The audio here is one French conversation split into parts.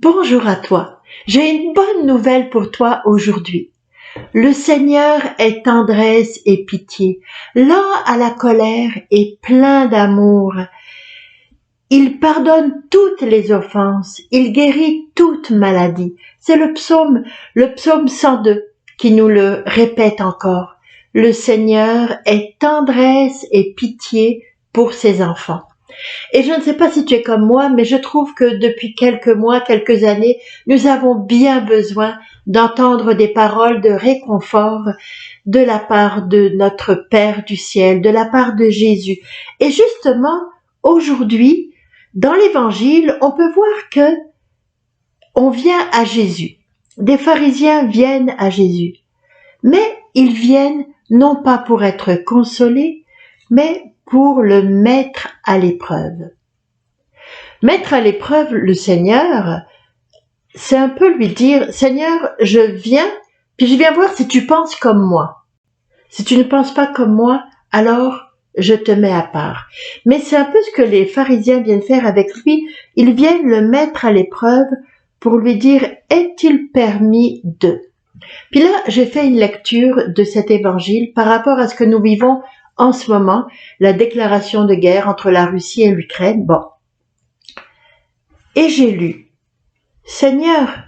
Bonjour à toi. J'ai une bonne nouvelle pour toi aujourd'hui. Le Seigneur est tendresse et pitié, lent à la colère et plein d'amour. Il pardonne toutes les offenses, il guérit toute maladie. C'est le psaume 102 qui nous le répète encore. Le Seigneur est tendresse et pitié pour ses enfants. Et je ne sais pas si tu es comme moi, mais je trouve que depuis quelques mois, quelques années, nous avons bien besoin d'entendre des paroles de réconfort de la part de notre Père du ciel, de la part de Jésus. Et justement, aujourd'hui, dans l'Évangile, on peut voir que on vient à Jésus. Des pharisiens viennent à Jésus. Mais ils viennent non pas pour être consolés, mais pour le mettre à l'épreuve. Mettre à l'épreuve le Seigneur, c'est un peu lui dire, Seigneur, je viens, puis je viens voir si tu penses comme moi. Si tu ne penses pas comme moi, alors je te mets à part. Mais c'est un peu ce que les pharisiens viennent faire avec lui. Ils viennent le mettre à l'épreuve pour lui dire, est-il permis de? Puis là, j'ai fait une lecture de cet évangile par rapport à ce que nous vivons en ce moment, la déclaration de guerre entre la Russie et l'Ukraine. Bon. Et j'ai lu, Seigneur,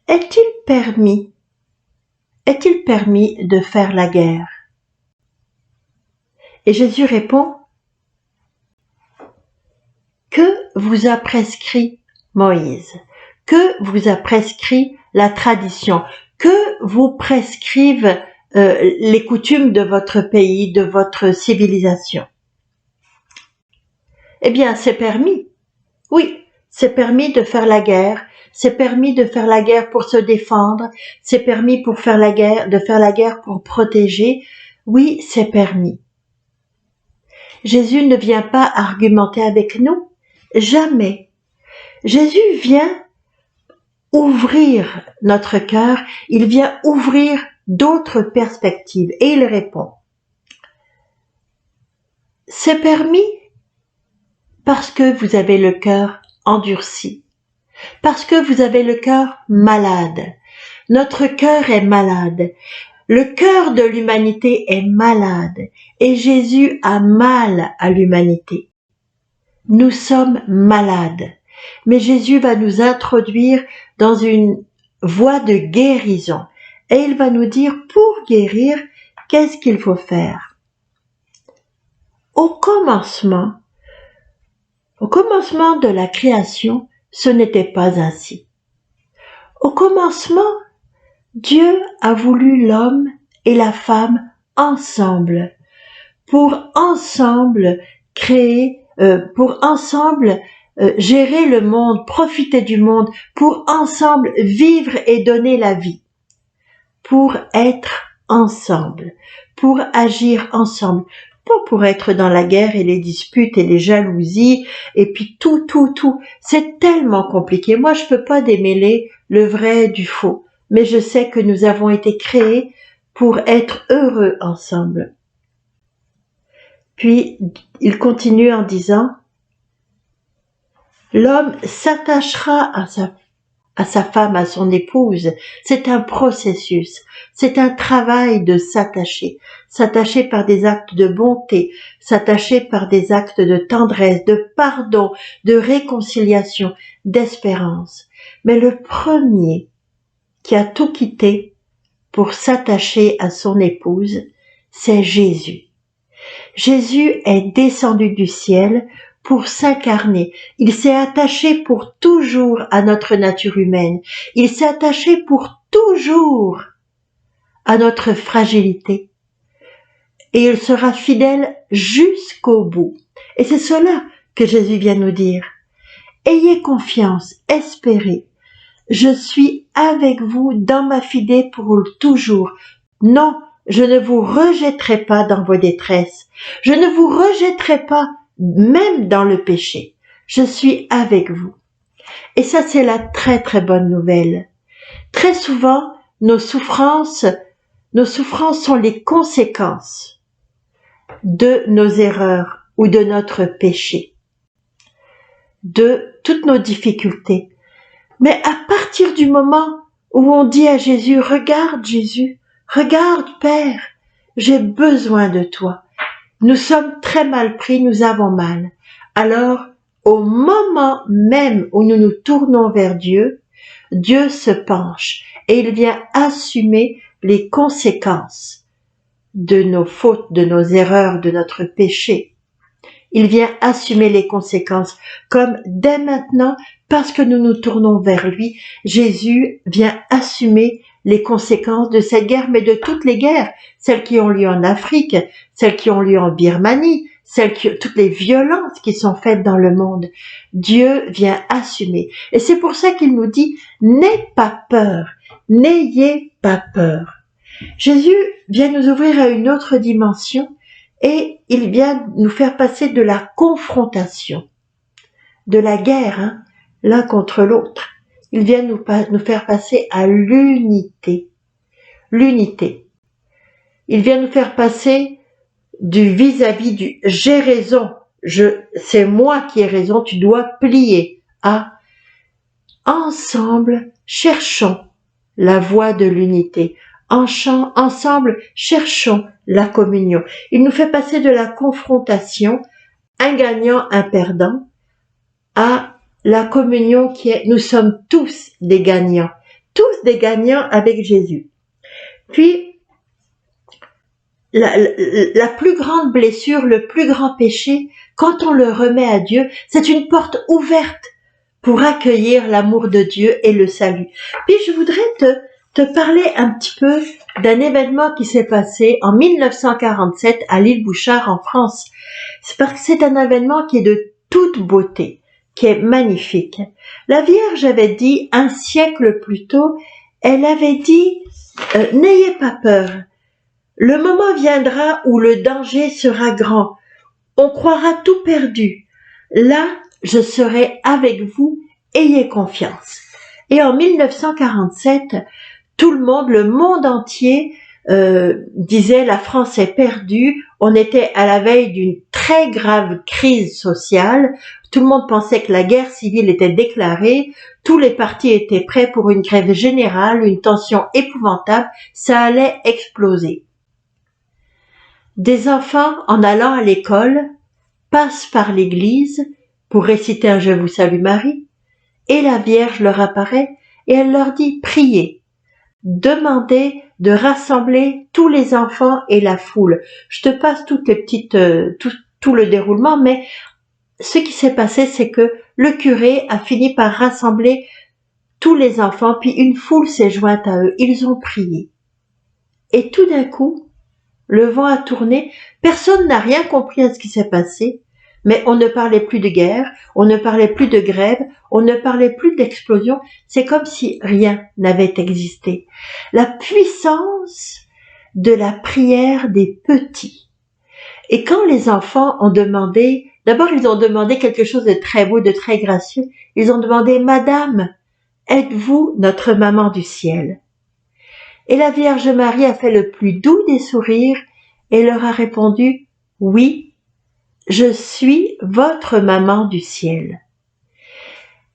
est-il permis de faire la guerre? Et Jésus répond, que vous a prescrit Moïse? Que vous a prescrit la tradition? Que vous prescrivent les coutumes de votre pays, de votre civilisation? Eh bien, c'est permis. Oui, c'est permis de faire la guerre. C'est permis de faire la guerre pour se défendre. C'est permis de faire la guerre pour protéger. Oui, c'est permis. Jésus ne vient pas argumenter avec nous. Jamais. Jésus vient ouvrir notre cœur. Il vient ouvrir d'autres perspectives. Et il répond. C'est permis parce que vous avez le cœur endurci, parce que vous avez le cœur malade. Notre cœur est malade. Le cœur de l'humanité est malade et Jésus a mal à l'humanité. Nous sommes malades, mais Jésus va nous introduire dans une voie de guérison et il va nous dire pour guérir, qu'est-ce qu'il faut faire? Au commencement de la création, ce n'était pas ainsi. Au commencement, Dieu a voulu l'homme et la femme ensemble, pour ensemble créer, pour ensemble gérer le monde, profiter du monde, pour ensemble vivre et donner la vie, pour être ensemble, pour agir ensemble, pas pour être dans la guerre et les disputes et les jalousies et puis tout. C'est tellement compliqué. Moi, je peux pas démêler le vrai du faux, mais je sais que nous avons été créés pour être heureux ensemble. Puis, il continue en disant, l'homme s'attachera à sa femme, à son épouse. C'est un processus, c'est un travail de s'attacher par des actes de bonté, s'attacher par des actes de tendresse, de pardon, de réconciliation, d'espérance. Mais le premier qui a tout quitté pour s'attacher à son épouse, c'est Jésus. Jésus est descendu du ciel pour s'incarner. Il s'est attaché pour toujours à notre nature humaine. Il s'est attaché pour toujours à notre fragilité. Et il sera fidèle jusqu'au bout. Et c'est cela que Jésus vient nous dire. Ayez confiance, espérez. Je suis avec vous dans ma fidélité pour toujours. Non, je ne vous rejetterai pas dans vos détresses. Je ne vous rejetterai pas même dans le péché. Je suis avec vous. Et ça, c'est la très très bonne nouvelle. Très souvent, nos souffrances sont les conséquences de nos erreurs ou de notre péché, de toutes nos difficultés. Mais à partir du moment où on dit à Jésus, regarde Jésus, regarde Père, j'ai besoin de toi. Nous sommes très mal pris, nous avons mal. Alors, au moment même où nous nous tournons vers Dieu, Dieu se penche et il vient assumer les conséquences de nos fautes, de nos erreurs, de notre péché. Il vient assumer les conséquences, comme dès maintenant, parce que nous nous tournons vers lui, Jésus vient assumer les conséquences de cette guerre, mais de toutes les guerres, celles qui ont lieu en Afrique, celles qui ont lieu en Birmanie, toutes les violences qui sont faites dans le monde. Dieu vient assumer. Et c'est pour ça qu'il nous dit, n'aie pas peur, n'ayez pas peur. Jésus vient nous ouvrir à une autre dimension et il vient nous faire passer de la confrontation, de la guerre, l'un contre l'autre. Il vient nous faire passer à l'unité. L'unité. Il vient nous faire passer du vis-à-vis du j'ai raison, c'est moi qui ai raison, tu dois plier, à ensemble cherchons la voie de l'unité. Ensemble cherchons la communion. Il nous fait passer de la confrontation, un gagnant, un perdant, à la communion qui est, nous sommes tous des gagnants avec Jésus. Puis, la plus grande blessure, le plus grand péché, quand on le remet à Dieu, c'est une porte ouverte pour accueillir l'amour de Dieu et le salut. Puis je voudrais te parler un petit peu d'un événement qui s'est passé en 1947 à l'île Bouchard en France. C'est parce que c'est un événement qui est de toute beauté, qui est magnifique. La Vierge avait dit un siècle plus tôt, elle avait dit n'ayez pas peur. Le moment viendra où le danger sera grand. On croira tout perdu. Là, je serai avec vous. Ayez confiance. Et en 1947, le monde entier disait la France est perdue. On était à la veille d'une très grave crise sociale. Tout le monde pensait que la guerre civile était déclarée. Tous les partis étaient prêts pour une grève générale, une tension épouvantable. Ça allait exploser. Des enfants, en allant à l'école, passent par l'église pour réciter un Je vous salue Marie, et la Vierge leur apparaît et elle leur dit priez, demandez de rassembler tous les enfants et la foule. Je te passe toutes les petites, tout le déroulement, mais ce qui s'est passé, c'est que le curé a fini par rassembler tous les enfants, puis une foule s'est jointe à eux. Ils ont prié. Et tout d'un coup, le vent a tourné, personne n'a rien compris à ce qui s'est passé, mais on ne parlait plus de guerre, on ne parlait plus de grève, on ne parlait plus d'explosion, c'est comme si rien n'avait existé. La puissance de la prière des petits. Et quand les enfants ont demandé, d'abord ils ont demandé quelque chose de très beau, de très gracieux, ils ont demandé « Madame, êtes-vous notre maman du ciel ?» Et la Vierge Marie a fait le plus doux des sourires et leur a répondu « Oui, je suis votre maman du ciel. »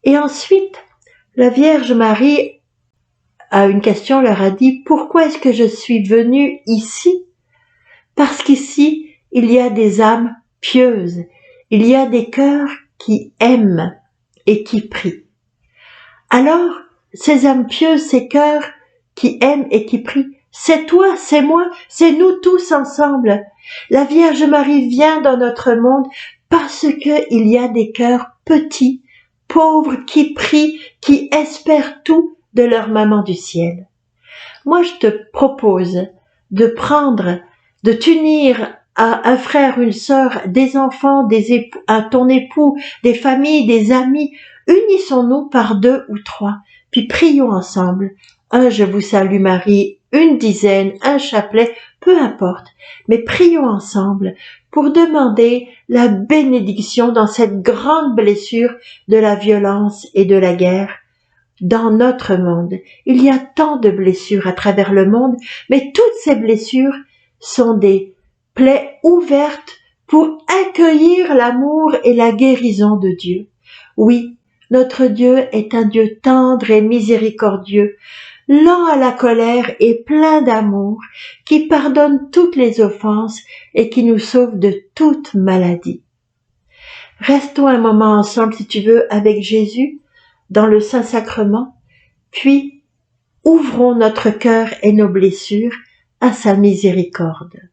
Et ensuite, la Vierge Marie, à une question, leur a dit « Pourquoi est-ce que je suis venue ici ?» Parce qu'ici, il y a des âmes pieuses, il y a des cœurs qui aiment et qui prient. Alors, ces âmes pieuses, ces cœurs qui aiment et qui prient, c'est toi, c'est moi, c'est nous tous ensemble. La Vierge Marie vient dans notre monde parce que il y a des cœurs petits, pauvres, qui prient, qui espèrent tout de leur maman du ciel. Moi, je te propose de t'unir à un frère, une sœur, des enfants, à ton époux, des familles, des amis. Unissons-nous par 2 ou 3, puis prions ensemble. Un Je vous salue Marie, une dizaine, un chapelet, peu importe, mais prions ensemble pour demander la bénédiction dans cette grande blessure de la violence et de la guerre dans notre monde. Il y a tant de blessures à travers le monde, mais toutes ces blessures sont des plaies ouvertes pour accueillir l'amour et la guérison de Dieu. Oui, Notre Dieu est un Dieu tendre et miséricordieux, lent à la colère et plein d'amour, qui pardonne toutes les offenses et qui nous sauve de toute maladie. Restons un moment ensemble, si tu veux, avec Jésus dans le Saint-Sacrement, puis ouvrons notre cœur et nos blessures à sa miséricorde.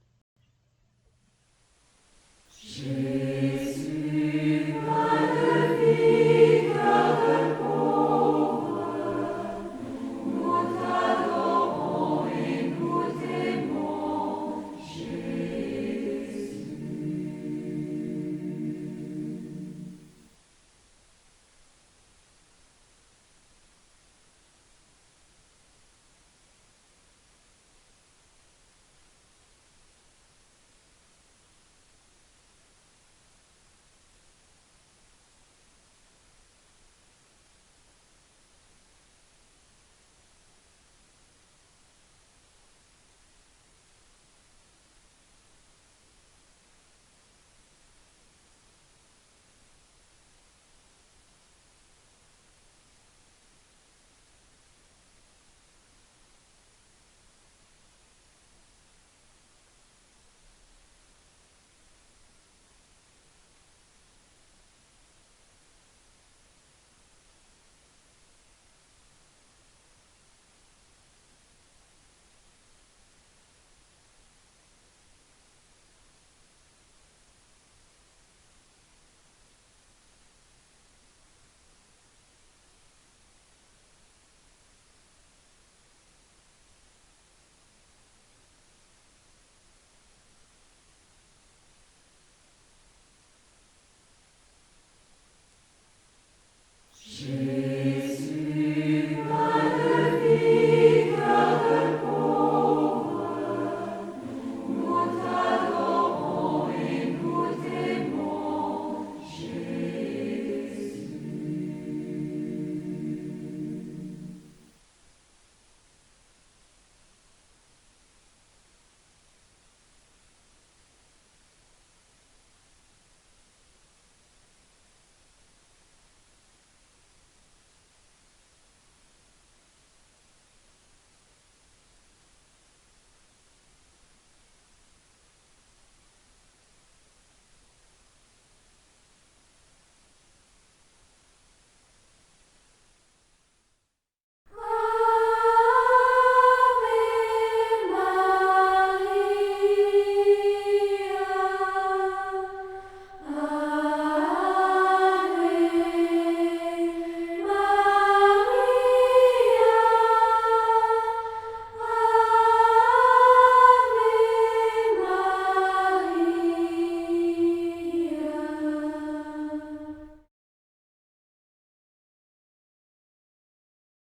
Jésus.